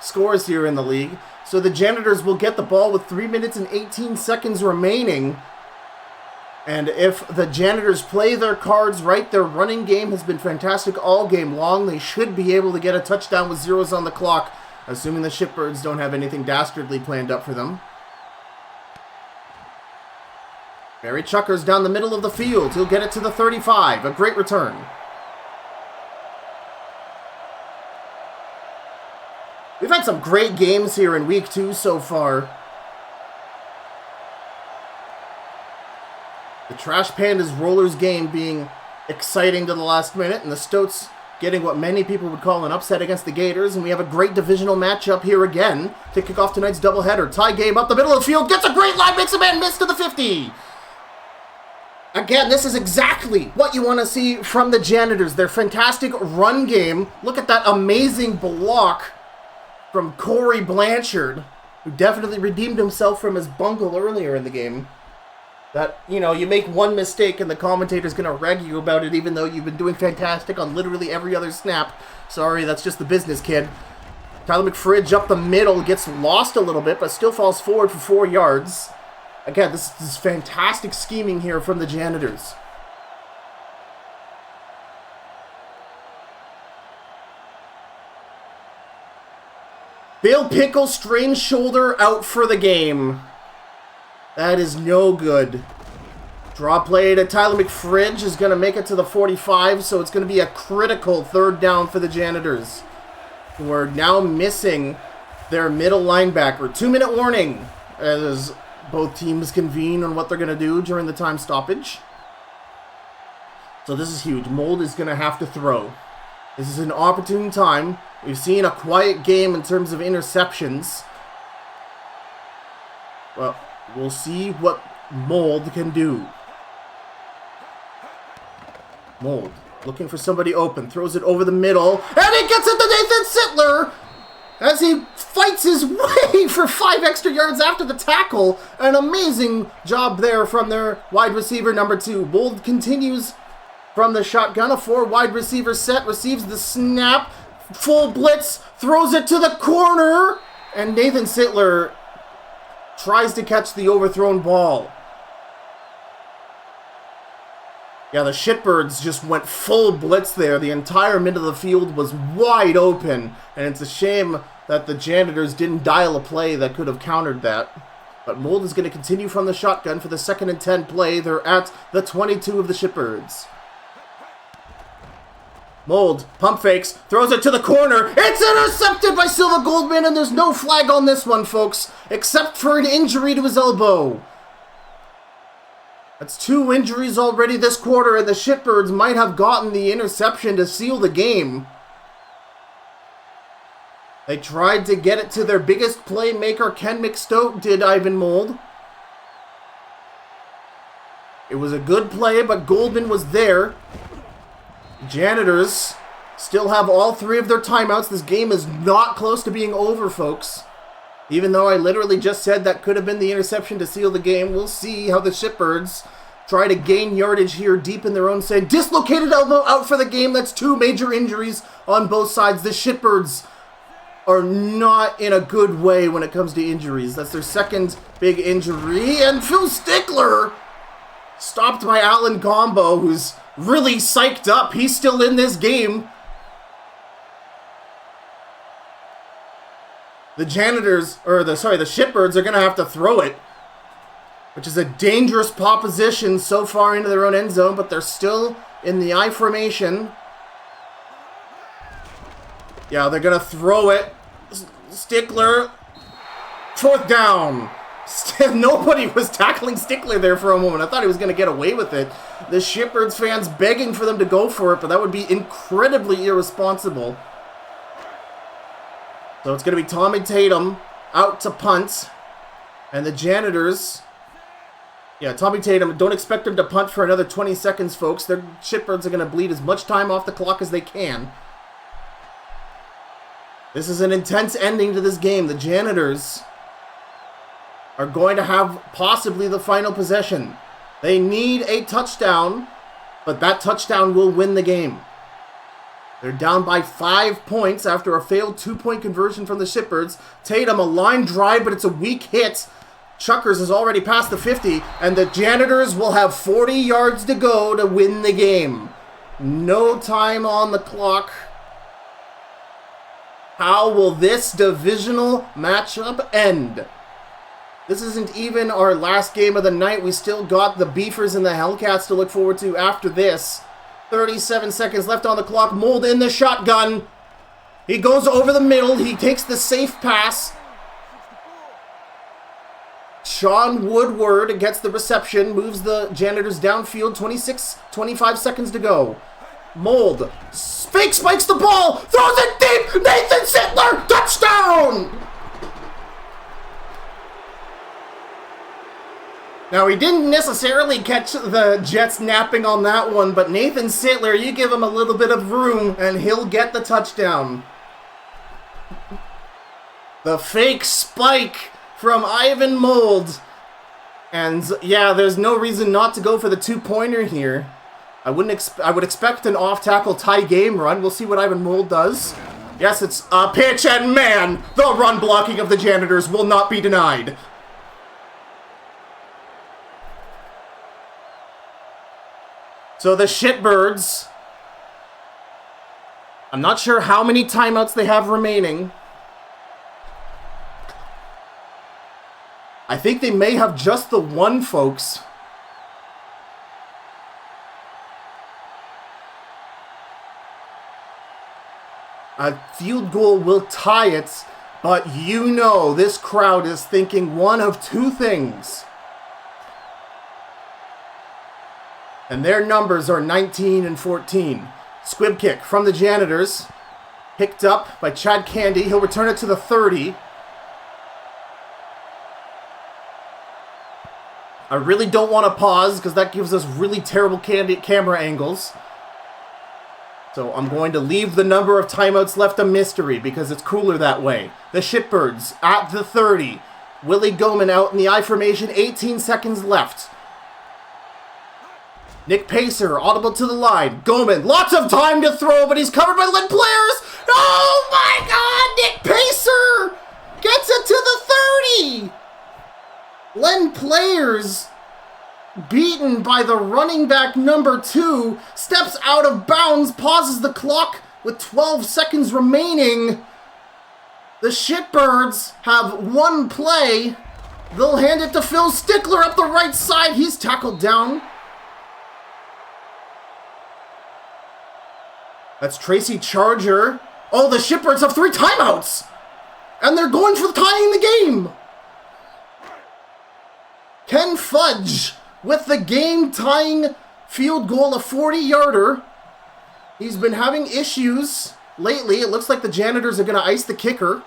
scores here in the league. So the Janitors will get the ball with 3 minutes and 18 seconds remaining. And if the Janitors play their cards right, their running game has been fantastic all game long. They should be able to get a touchdown with zeros on the clock, assuming the Shitbirds don't have anything dastardly planned up for them. Barry Chuckers down the middle of the field. He'll get it to the 35. A great return. We've had some great games here in week 2 so far. The Trash Pandas Rollers game being exciting to the last minute, and the Stoats getting what many people would call an upset against the Gators, and we have a great divisional matchup here again to kick off tonight's doubleheader. Tie game up the middle of the field, gets a great line, makes a man miss to the 50. Again, this is exactly what you want to see from the Janitors. Their fantastic run game. Look at that amazing block from Corey Blanchard, who definitely redeemed himself from his bungle earlier in the game. That, you know, you make one mistake and the commentator's going to rag you about it, even though you've been doing fantastic on literally every other snap. Sorry, that's just the business, kid. Tyler McFridge up the middle, gets lost a little bit, but still falls forward for 4 yards. Again, this is fantastic scheming here from the Janitors. Bill Pickle, strained shoulder, out for the game. That is no good. Draw play to Tyler McFridge is going to make it to the 45, so it's going to be a critical 3rd down for the Janitors, who are now missing their middle linebacker. 2-minute warning as both teams convene on what they're going to do during the time stoppage. So this is huge. Mold is going to have to throw. This is an opportune time. We've seen a quiet game in terms of interceptions. Well, we'll see what Mold can do. Mold looking for somebody open. Throws it over the middle. And he gets it to Nathan Sittler as he fights his way for 5 extra yards after the tackle. An amazing job there from their wide receiver number 2. Mold continues from the shotgun. A 4 wide receiver set. Receives the snap. Full blitz. Throws it to the corner. And Nathan Sittler tries to catch the overthrown ball. Yeah, the Shitbirds just went full blitz there. The entire middle of the field was wide open. And it's a shame that the Janitors didn't dial a play that could have countered that. But Mold is going to continue from the shotgun for the 2nd and 10 play. They're at the 22 of the Shitbirds. Mold, pump fakes, throws it to the corner. It's intercepted by Silva Goldman, and there's no flag on this one, folks, except for an injury to his elbow. That's 2 injuries already this quarter, and the Shitbirds might have gotten the interception to seal the game. They tried to get it to their biggest playmaker, Ken McStoke, did Ivan Mold. It was a good play, but Goldman was there. Janitors still have all 3 of their timeouts. This game is not close to being over, folks. Even though I literally just said that could have been the interception to seal the game, we'll see how the Shitbirds try to gain yardage here deep in their own side. Dislocated elbow out for the game. That's 2 major injuries on both sides. The Shitbirds are not in a good way when it comes to injuries. That's their second big injury. And Phil Stickler, stopped by Alan Gombo, who's really psyched up. He's still in this game. The Shitbirds are going to have to throw it, which is a dangerous proposition so far into their own end zone, but they're still in the I formation. Yeah, they're going to throw it. Stickler, 4th down. Nobody was tackling Stickler there for a moment. I thought he was going to get away with it. The Shitbirds fans begging for them to go for it, but that would be incredibly irresponsible. So it's going to be Tommy Tatum out to punt. And the Janitors... Yeah, Tommy Tatum, don't expect him to punt for another 20 seconds, folks. The Shitbirds are going to bleed as much time off the clock as they can. This is an intense ending to this game. The Janitors are going to have possibly the final possession. They need a touchdown, but that touchdown will win the game. They're down by 5 points after a failed 2-point conversion from the Shitbirds. Tatum, a line drive, but it's a weak hit. Chuckers is already past the 50, and the Janitors will have 40 yards to go to win the game. No time on the clock. How will this divisional matchup end? This isn't even our last game of the night. We still got the Beefers and the Hellcats to look forward to after this. 37 seconds left on the clock. Mold in the shotgun. He goes over the middle. He takes the safe pass. Sean Woodward gets the reception, moves the Janitors downfield, 25 seconds to go. Mold, fake spikes the ball, throws it deep, Nathan Sittler, touchdown! Now, he didn't necessarily catch the Jets napping on that one, but Nathan Sittler, you give him a little bit of room, and he'll get the touchdown. The fake spike from Ivan Mold. And yeah, there's no reason not to go for the 2-pointer here. I would expect an off-tackle tie game run. We'll see what Ivan Mold does. Yes, it's a pitch, and man, the run blocking of the Janitors will not be denied. So the Shitbirds, I'm not sure how many timeouts they have remaining. I think they may have just the one, folks. A field goal will tie it, but you know this crowd is thinking one of two things. And their numbers are 19 and 14. Squib kick from the Janitors. Picked up by Chad Candy. He'll return it to the 30. I really don't want to pause because that gives us really terrible camera angles. So I'm going to leave the number of timeouts left a mystery because it's cooler that way. The Shitbirds at the 30. Willie Goman out in the I formation, 18 seconds left. Nick Pacer, audible to the line. Goman, lots of time to throw, but he's covered by Len Players. Oh my God, Nick Pacer gets it to the 30. Len Players, beaten by the running back number 2, steps out of bounds, pauses the clock with 12 seconds remaining. The Shitbirds have one play. They'll hand it to Phil Stickler up the right side. He's tackled down. That's Tracy Charger. Oh, the Shitbirds have 3 timeouts. And they're going for tying the game. Ken Fudge with the game-tying field goal, a 40-yarder. He's been having issues lately. It looks like the Janitors are going to ice the kicker.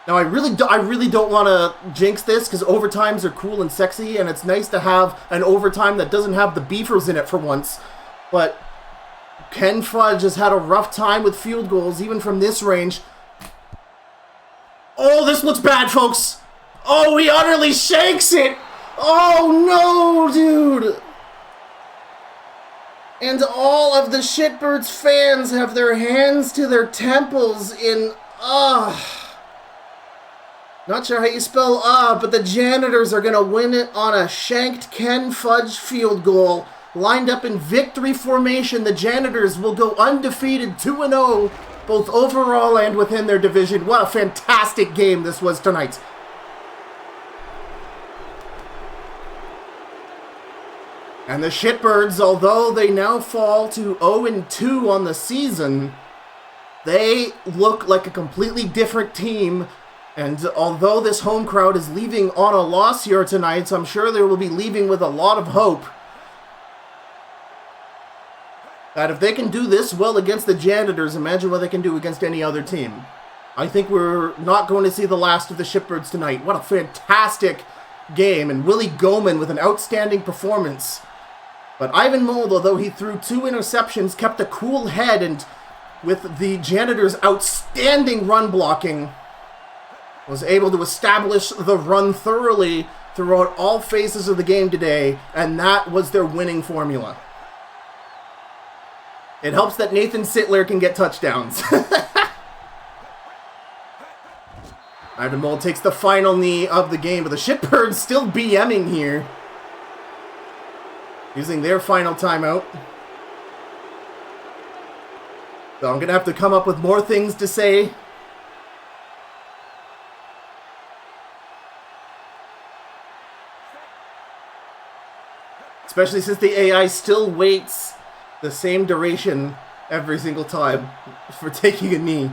Now, I really don't want to jinx this because overtimes are cool and sexy, and it's nice to have an overtime that doesn't have the Beefers in it for once. But Ken Fudge has had a rough time with field goals, even from this range. Oh, this looks bad, folks. Oh, he utterly shanks it! Oh no, dude! And all of the Shitbirds fans have their hands to their temples in, not sure how you spell but the Janitors are going to win it on a shanked Ken Fudge field goal. Lined up in victory formation, the Janitors will go undefeated 2-0, both overall and within their division. What a fantastic game this was tonight. And the Shitbirds, although they now fall to 0-2 on the season, they look like a completely different team. And although this home crowd is leaving on a loss here tonight, I'm sure they will be leaving with a lot of hope that if they can do this well against the Janitors, imagine what they can do against any other team. I think we're not going to see the last of the Shitbirds tonight. What a fantastic game. And Willie Goman with an outstanding performance. But Ivan Mold, although he threw 2 interceptions, kept a cool head, and with the Janitors' outstanding run blocking, was able to establish the run thoroughly throughout all phases of the game today, and that was their winning formula. It helps that Nathan Sittler can get touchdowns. Ivan Mold takes the final knee of the game, but the Shitbirds still BMing here, using their final timeout. So I'm going to have to come up with more things to say. Especially since the AI still waits the same duration every single time for taking a knee.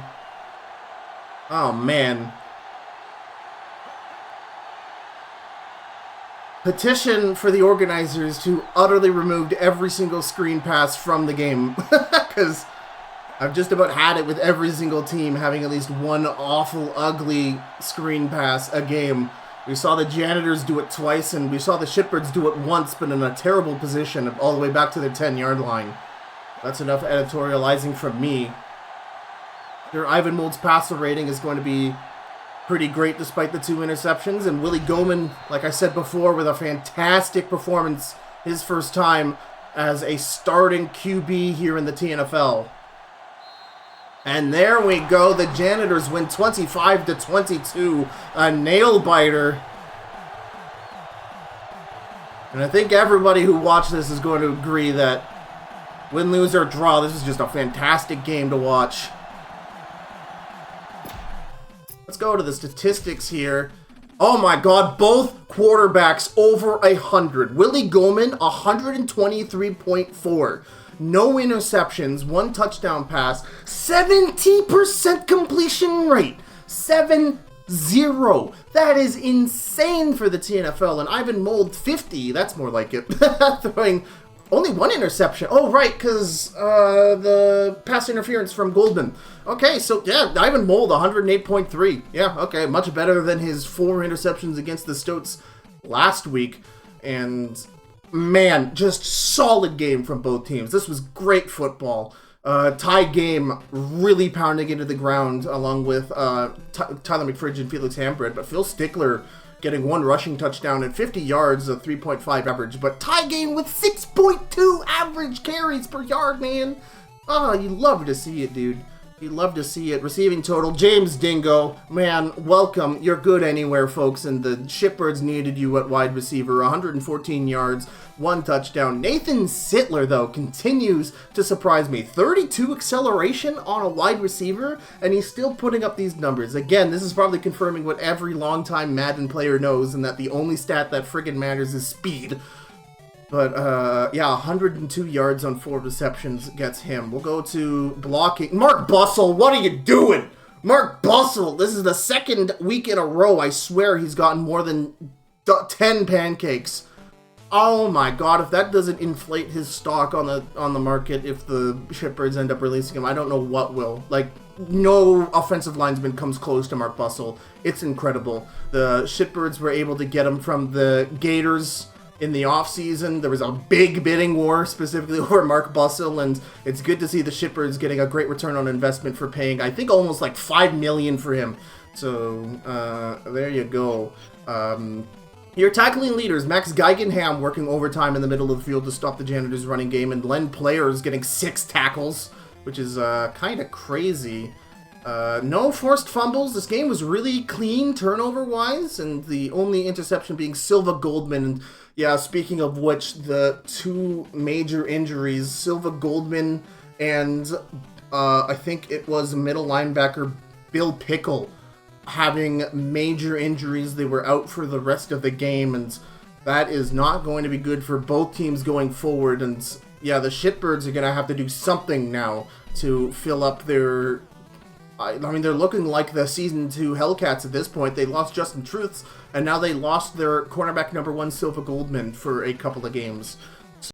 Oh, man. Petition for the organizers to utterly remove every single screen pass from the game. Because I've just about had it with every single team having at least one awful, ugly screen pass a game. We saw the Janitors do it twice, and we saw the Shitbirds do it once, but in a terrible position all the way back to their 10-yard line. That's enough editorializing from me. Your Ivan Mold's passer rating is going to be pretty great despite the 2 interceptions, and Willie Goman, like I said before, with a fantastic performance his first time as a starting QB here in the TNFL. And there we go, the Janitors win 25-22, a nail-biter. And I think everybody who watched this is going to agree that win, lose, or draw, this is just a fantastic game to watch. Let's go to the statistics here. Oh my god, both quarterbacks over 100. Willie Goman, 123.4. No interceptions, 1 touchdown pass, 70% completion rate. 7-0. That is insane for the TNFL. And Ivan Mold, 50. That's more like it. Throwing only 1 interception. Oh, right, because the pass interference from Goldman. Okay, so, yeah, Ivan Mold, 108.3. Yeah, okay, much better than his 4 interceptions against the Stoats last week. And, man, just solid game from both teams. This was great football. Tie game, really pounding into the ground, along with Tyler McFridge and Felix Hambred. But Phil Stickler getting 1 rushing touchdown and 50 yards, a 3.5 average. But tie game with 6.2 average carries per yard, man. Oh, you love to see it, dude. You love to see it. Receiving total, James Dingo. Man, welcome. You're good anywhere, folks. And the Shitbirds needed you at wide receiver. 114 yards, 1 touchdown. Nathan Sittler, though, continues to surprise me. 32 acceleration on a wide receiver, and he's still putting up these numbers. Again, this is probably confirming what every longtime Madden player knows, and that the only stat that friggin' matters is speed. But, yeah, 102 yards on 4 receptions gets him. We'll go to blocking. Mark Bussell, what are you doing? Mark Bussell, this is the 2nd week in a row, I swear he's gotten more than 10 pancakes. Oh my god, if that doesn't inflate his stock on the market, if the Shitbirds end up releasing him, I don't know what will. Like, no offensive linesman comes close to Mark Bussell. It's incredible. The Shitbirds were able to get him from the Gators in the offseason. There was a big bidding war specifically over Mark Bussell, and it's good to see the Shitbirds getting a great return on investment for paying, I think, almost like $5 million for him. So, there you go. Your tackling leaders, Max Geigenham working overtime in the middle of the field to stop the Janitors' running game, and Len Players getting 6 tackles, which is kind of crazy. No forced fumbles. This game was really clean turnover-wise, and the only interception being Silva Goldman. And yeah, speaking of which, the 2 major injuries, Silva Goldman and I think it was middle linebacker Bill Pickle, having major injuries. They were out for the rest of the game, and that is not going to be good for both teams going forward. And yeah, the Shitbirds are going to have to do something now to fill up their... I mean, they're looking like the Season 2 Hellcats at this point. They lost Justin Truths, and now they lost their cornerback number 1, Silva Goldman, for a couple of games.